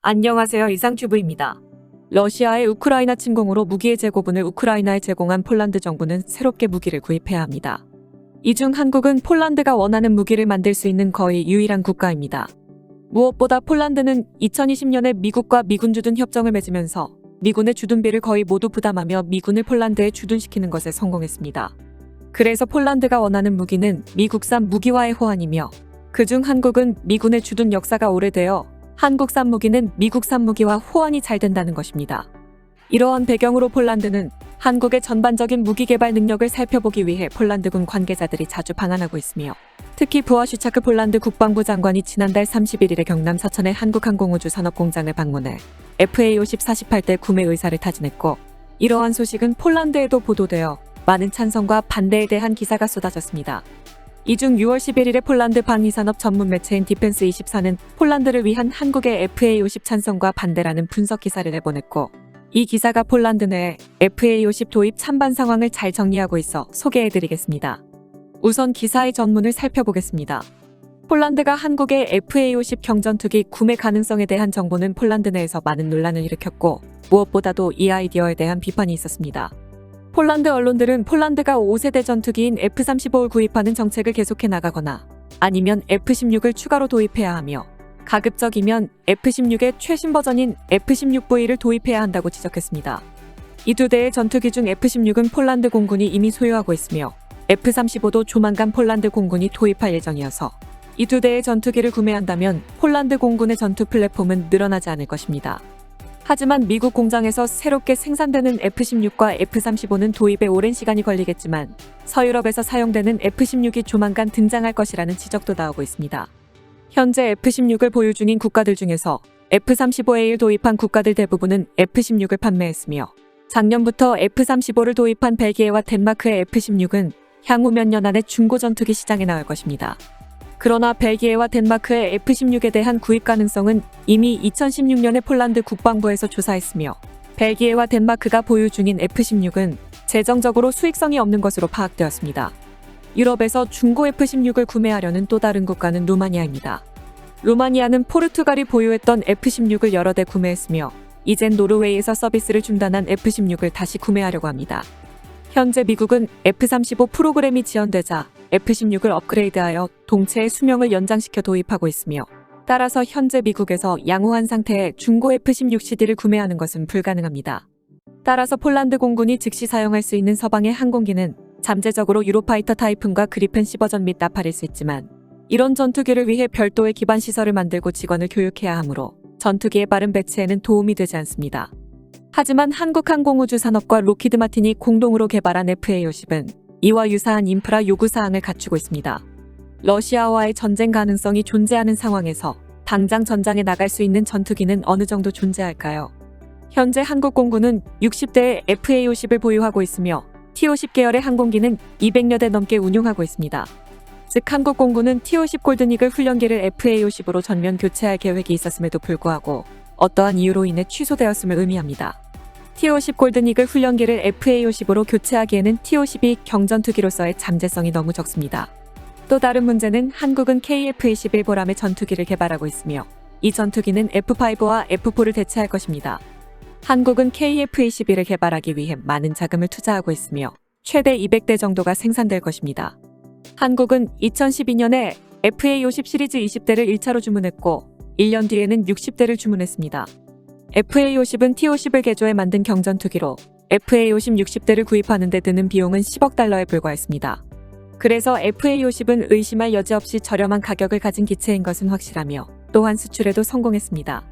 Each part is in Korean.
안녕하세요. 이상튜브입니다. 러시아의 우크라이나 침공으로 무기의 제고분을 우크라이나에 제공한 폴란드 정부는 새롭게 무기를 구입해야 합니다. 이 중 한국은 폴란드가 원하는 무기를 만들 수 있는 거의 유일한 국가입니다. 무엇보다 폴란드는 2020년에 미국과 미군 주둔 협정을 맺으면서 미군의 주둔비를 거의 모두 부담하며 미군을 폴란드에 주둔시키는 것에 성공했습니다. 그래서 폴란드가 원하는 무기는 미국산 무기와의 호환이며 그중 한국은 미군의 주둔 역사가 오래되어 한국산 무기는 미국산 무기와 호환이 잘 된다는 것입니다. 이러한 배경으로 폴란드는 한국의 전반적인 무기 개발 능력을 살펴보기 위해 폴란드군 관계자들이 자주 방한하고 있으며 특히 부하슈차크 폴란드 국방부 장관이 지난달 31일에 경남 서천의 한국항공우주 산업공장을 방문해 FA-50 48대 구매 의사를 타진했고 이러한 소식은 폴란드에도 보도되어 많은 찬성과 반대에 대한 기사가 쏟아졌습니다. 이 중 6월 11일에 폴란드 방위산업 전문 매체인 디펜스24는 폴란드를 위한 한국의 FA-50 찬성과 반대라는 분석 기사를 내보냈고 이 기사가 폴란드 내 FA-50 도입 찬반 상황을 잘 정리하고 있어 소개해드리겠습니다. 우선 기사의 전문을 살펴보겠습니다. 폴란드가 한국의 FA-50 경전투기 구매 가능성에 대한 정보는 폴란드 내에서 많은 논란을 일으켰고 무엇보다도 이 아이디어에 대한 비판이 있었습니다. 폴란드 언론들은 폴란드가 5세대 전투기인 F-35를 구입하는 정책을 계속해 나가거나 아니면 F-16을 추가로 도입해야 하며 가급적이면 F-16의 최신 버전인 F-16V를 도입해야 한다고 지적했습니다. 이 두 대의 전투기 중 F-16은 폴란드 공군이 이미 소유하고 있으며 F-35도 조만간 폴란드 공군이 도입할 예정이어서 이 두 대의 전투기를 구매한다면 폴란드 공군의 전투 플랫폼은 늘어나지 않을 것입니다. 하지만 미국 공장에서 새롭게 생산되는 F-16과 F-35는 도입에 오랜 시간이 걸리겠지만 서유럽에서 사용되는 F-16이 조만간 등장할 것이라는 지적도 나오고 있습니다. 현재 F-16을 보유 중인 국가들 중에서 F-35A를 도입한 국가들 대부분은 F-16을 판매했으며 작년부터 F-35를 도입한 벨기에와 덴마크의 F-16은 향후 몇 년 안에 중고 전투기 시장에 나올 것입니다. 그러나 벨기에와 덴마크의 F-16에 대한 구입 가능성은 이미 2016년에 폴란드 국방부에서 조사했으며 벨기에와 덴마크가 보유 중인 F-16은 재정적으로 수익성이 없는 것으로 파악되었습니다. 유럽에서 중고 F-16을 구매하려는 또 다른 국가는 루마니아입니다. 루마니아는 포르투갈이 보유했던 F-16을 여러 대 구매했으며 이젠 노르웨이에서 서비스를 중단한 F-16을 다시 구매하려고 합니다. 현재 미국은 F-35 프로그램이 지연되자 F-16을 업그레이드하여 동체의 수명을 연장시켜 도입하고 있으며 따라서 현재 미국에서 양호한 상태의 중고 F-16CD를 구매하는 것은 불가능합니다. 따라서 폴란드 공군이 즉시 사용할 수 있는 서방의 항공기는 잠재적으로 유로파이터 타이푼과 그리펜 C 버전 및 나팔일 수 있지만 이런 전투기를 위해 별도의 기반 시설을 만들고 직원을 교육해야 하므로 전투기의 빠른 배치에는 도움이 되지 않습니다. 하지만 한국항공우주산업과 로키드 마틴이 공동으로 개발한 FA-50은 이와 유사한 인프라 요구사항을 갖추고 있습니다. 러시아와의 전쟁 가능성이 존재하는 상황에서 당장 전장에 나갈 수 있는 전투기는 어느 정도 존재할까요? 현재 한국 공군은 60대의 FA-50을 보유하고 있으며 T-50 계열의 항공기는 200여 대 넘게 운용하고 있습니다. 즉 한국 공군은 T-50 골든이글 훈련기를 FA-50으로 전면 교체할 계획이 있었음에도 불구하고 어떠한 이유로 인해 취소되었음을 의미합니다. T-50 골든이글 훈련기를 FA-50으로 교체하기에는 T-50이 경전투기로서의 잠재성이 너무 적습니다. 또 다른 문제는 한국은 KF-21 보람의 전투기를 개발하고 있으며 이 전투기는 F-5와 F-4를 대체할 것입니다. 한국은 KF-21을 개발하기 위해 많은 자금을 투자하고 있으며 최대 200대 정도가 생산될 것입니다. 한국은 2012년에 FA-50 시리즈 20대를 1차로 주문했고 1년 뒤에는 60대를 주문했습니다. FA-50은 T-50을 개조해 만든 경전투기로 FA-50 60대를 구입하는 데 드는 비용은 10억 달러에 불과했습니다. 그래서 FA-50은 의심할 여지 없이 저렴한 가격을 가진 기체인 것은 확실하며 또한 수출에도 성공했습니다.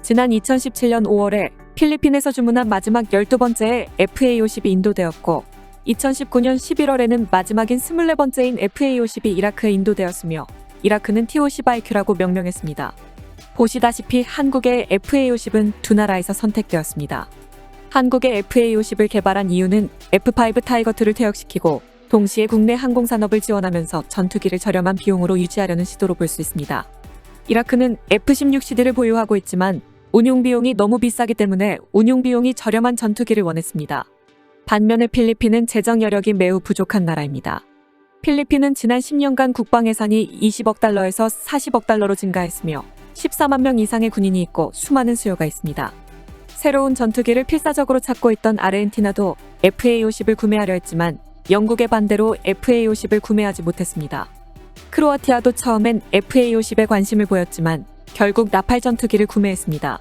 지난 2017년 5월에 필리핀에서 주문한 마지막 12번째의 FA-50이 인도되었고 2019년 11월에는 마지막인 24번째인 FA-50이 이라크에 인도되었으며 이라크는 T-50IQ라고 명명했습니다. 보시다시피 한국의 FA-50은 두 나라에서 선택되었습니다. 한국의 FA-50을 개발한 이유는 F-5 타이거2를 퇴역시키고 동시에 국내 항공산업을 지원하면서 전투기를 저렴한 비용으로 유지하려는 시도로 볼 수 있습니다. 이라크는 F-16CD를 보유하고 있지만 운용비용이 너무 비싸기 때문에 운용비용이 저렴한 전투기를 원했습니다. 반면에 필리핀은 재정 여력이 매우 부족한 나라입니다. 필리핀은 지난 10년간 국방 예산이 20억 달러에서 40억 달러로 증가했으며 14만 명 이상의 군인이 있고 수많은 수요가 있습니다. 새로운 전투기를 필사적으로 찾고 있던 아르헨티나도 FA-50을 구매하려 했지만 영국의 반대로 FA-50을 구매하지 못했습니다. 크로아티아도 처음엔 FA-50에 관심을 보였지만 결국 나팔 전투기를 구매했습니다.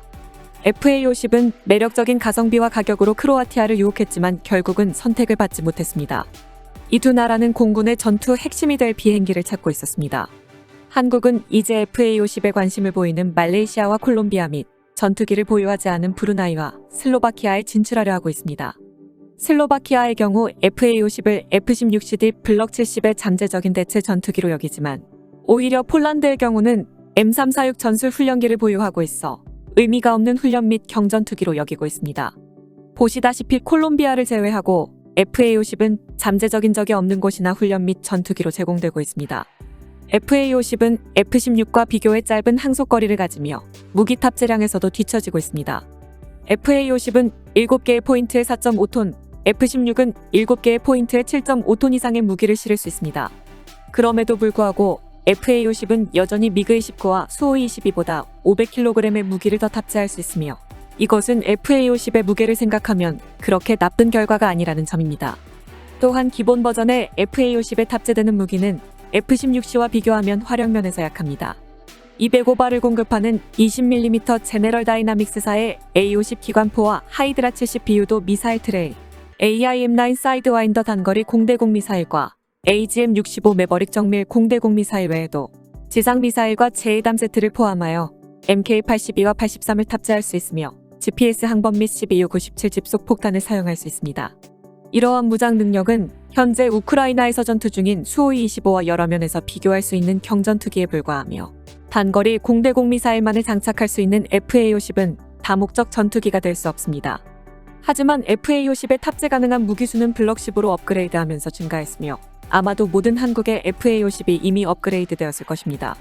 FA-50은 매력적인 가성비와 가격으로 크로아티아를 유혹했지만 결국은 선택을 받지 못했습니다. 이 두 나라는 공군의 전투 핵심이 될 비행기를 찾고 있었습니다. 한국은 이제 FA-50에 관심을 보이는 말레이시아와 콜롬비아 및 전투기를 보유하지 않은 브루나이와 슬로바키아에 진출하려 하고 있습니다. 슬로바키아의 경우 FA-50을 F-16CD 블럭 70의 잠재적인 대체 전투기로 여기지만 오히려 폴란드의 경우는 M346 전술 훈련기를 보유하고 있어 의미가 없는 훈련 및 경전투기로 여기고 있습니다. 보시다시피 콜롬비아를 제외하고 FA-50은 잠재적인 적이 없는 곳이나 훈련 및 전투기로 제공되고 있습니다. FA-50은 F-16과 비교해 짧은 항속거리를 가지며 무기 탑재량에서도 뒤처지고 있습니다. FA-50은 7개의 포인트에 4.5톤, F-16은 7개의 포인트에 7.5톤 이상의 무기를 실을 수 있습니다. 그럼에도 불구하고 FA-50은 여전히 미그-29와 수호이-22보다 500kg의 무기를 더 탑재할 수 있으며 이것은 FA-50의 무게를 생각하면 그렇게 나쁜 결과가 아니라는 점입니다. 또한 기본 버전의 FA-50에 탑재되는 무기는 F-16C와 비교하면 화력면에서 약합니다. 205발을 공급하는 20mm 제네럴 다이나믹스사의 A-50 기관포와 하이드라 70 비유도 미사일 트레이, AIM-9 사이드와인더 단거리 공대공 미사일과 AGM-65 매버릭 정밀 공대공 미사일 외에도 지상 미사일과 제해담 세트를 포함하여 MK-82와 83을 탑재할 수 있으며 GPS 항법 및 12U-97 집속 폭탄을 사용할 수 있습니다. 이러한 무장 능력은 현재 우크라이나에서 전투 중인 수호이-25와 여러 면에서 비교할 수 있는 경전투기에 불과하며 단거리 공대공 미사일만을 장착할 수 있는 FA-50은 다목적 전투기가 될 수 없습니다. 하지만 FA-50에 탑재 가능한 무기수는 블럭 10으로 업그레이드하면서 증가했으며 아마도 모든 한국의 FA-50이 이미 업그레이드되었을 것입니다.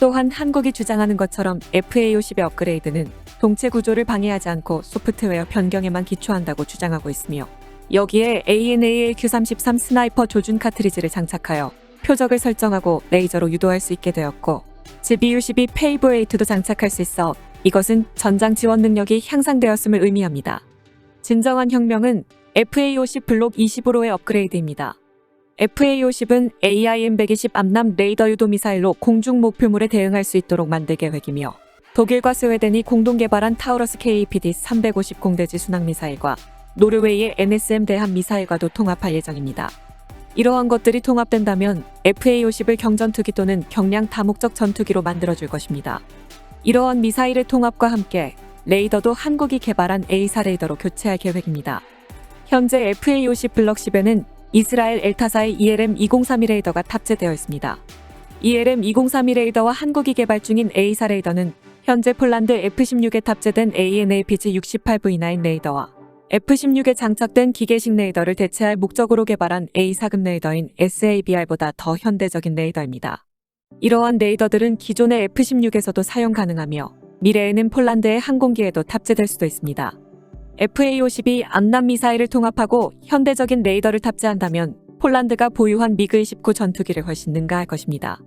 또한 한국이 주장하는 것처럼 FA-50의 업그레이드는 동체 구조를 방해하지 않고 소프트웨어 변경에만 기초한다고 주장하고 있으며 여기에 ANAAQ-33 스나이퍼 조준 카트리지를 장착하여 표적을 설정하고 레이저로 유도할 수 있게 되었고 GBU-12 페이브8도 장착할 수 있어 이것은 전장 지원 능력이 향상되었음을 의미합니다. 진정한 혁명은 FA-50 블록 20으로의 업그레이드입니다. FA-50은 AIM-120 암남 레이더 유도 미사일로 공중 목표물에 대응할 수 있도록 만들 계획이며 독일과 스웨덴이 공동 개발한 타우러스 KPD-350 공대지 순항 미사일과 노르웨이의 NSM 대함 미사일과도 통합할 예정입니다. 이러한 것들이 통합된다면 FA-50을 경전투기 또는 경량 다목적 전투기로 만들어줄 것입니다. 이러한 미사일의 통합과 함께 레이더도 한국이 개발한 A사 레이더로 교체할 계획입니다. 현재 FA-50 블럭 10에는 이스라엘 엘타사의 ELM-2032 레이더가 탑재되어 있습니다. ELM-2032 레이더와 한국이 개발 중인 A사 레이더는 현재 폴란드 F-16에 탑재된 ANAPG-68V9 레이더와 F-16에 장착된 기계식 레이더를 대체할 목적으로 개발한 A4급 레이더인 SABR보다 더 현대적인 레이더입니다. 이러한 레이더들은 기존의 F-16에서도 사용 가능하며 미래에는 폴란드의 항공기에도 탑재될 수도 있습니다. FA-50이 암남 미사일을 통합하고 현대적인 레이더를 탑재한다면 폴란드가 보유한 미그-29 전투기를 훨씬 능가할 것입니다.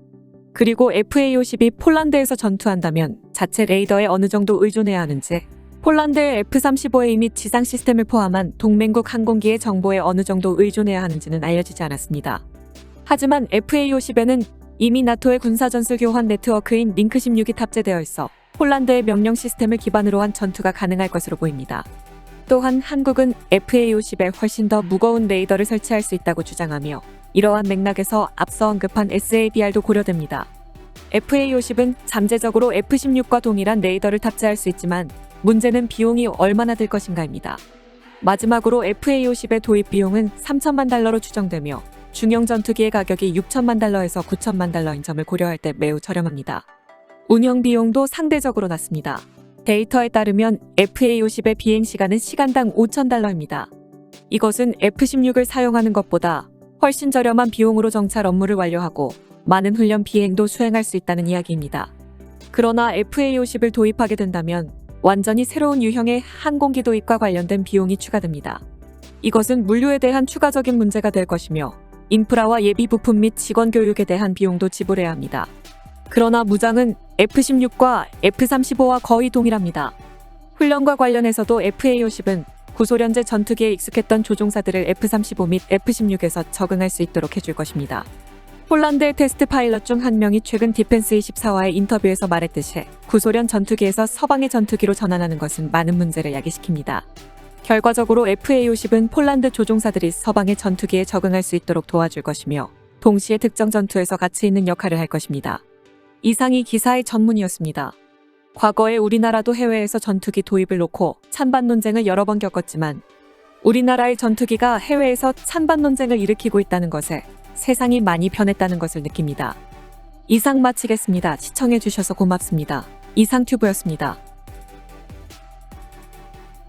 그리고 FA-50이 폴란드에서 전투한다면 자체 레이더에 어느 정도 의존해야 하는지 폴란드의 F-35A 및 지상 시스템을 포함한 동맹국 항공기의 정보에 어느 정도 의존해야 하는지는 알려지지 않았습니다. 하지만 FA-50에는 이미 나토의 군사전술 교환 네트워크인 링크16이 탑재되어 있어 폴란드의 명령 시스템을 기반으로 한 전투가 가능할 것으로 보입니다. 또한 한국은 FA-50에 훨씬 더 무거운 레이더를 설치할 수 있다고 주장하며 이러한 맥락에서 앞서 언급한 SABR도 고려됩니다. FA-50은 잠재적으로 F-16과 동일한 레이더를 탑재할 수 있지만 문제는 비용이 얼마나 들 것인가입니다. 마지막으로 FA-50의 도입 비용은 3천만 달러로 추정되며 중형 전투기의 가격이 6천만 달러에서 9천만 달러인 점을 고려할 때 매우 저렴합니다. 운영 비용도 상대적으로 낮습니다. 데이터에 따르면 FA-50의 비행시간은 시간당 5,000달러입니다. 이것은 F-16을 사용하는 것보다 훨씬 저렴한 비용으로 정찰 업무를 완료하고 많은 훈련 비행도 수행할 수 있다는 이야기입니다. 그러나 FA-50을 도입하게 된다면 완전히 새로운 유형의 항공기 도입과 관련된 비용이 추가됩니다. 이것은 물류에 대한 추가적인 문제가 될 것이며 인프라와 예비 부품 및 직원 교육에 대한 비용도 지불해야 합니다. 그러나 무장은 F-16과 F-35와 거의 동일합니다. 훈련과 관련해서도 FA-50은 구소련제 전투기에 익숙했던 조종사들을 F-35 및 F-16에서 적응할 수 있도록 해줄 것입니다. 폴란드의 테스트 파일럿 중 한 명이 최근 디펜스24와의 인터뷰에서 말했듯이 구소련 전투기에서 서방의 전투기로 전환하는 것은 많은 문제를 야기시킵니다. 결과적으로 FA-50은 폴란드 조종사들이 서방의 전투기에 적응할 수 있도록 도와줄 것이며 동시에 특정 전투에서 가치 있는 역할을 할 것입니다. 이상이 기사의 전문이었습니다. 과거에 우리나라도 해외에서 전투기 도입을 놓고 찬반 논쟁을 여러 번 겪었지만 우리나라의 전투기가 해외에서 찬반 논쟁을 일으키고 있다는 것에 세상이 많이 변했다는 것을 느낍니다. 이상 마치겠습니다. 시청해주셔서 고맙습니다. 이상튜브였습니다.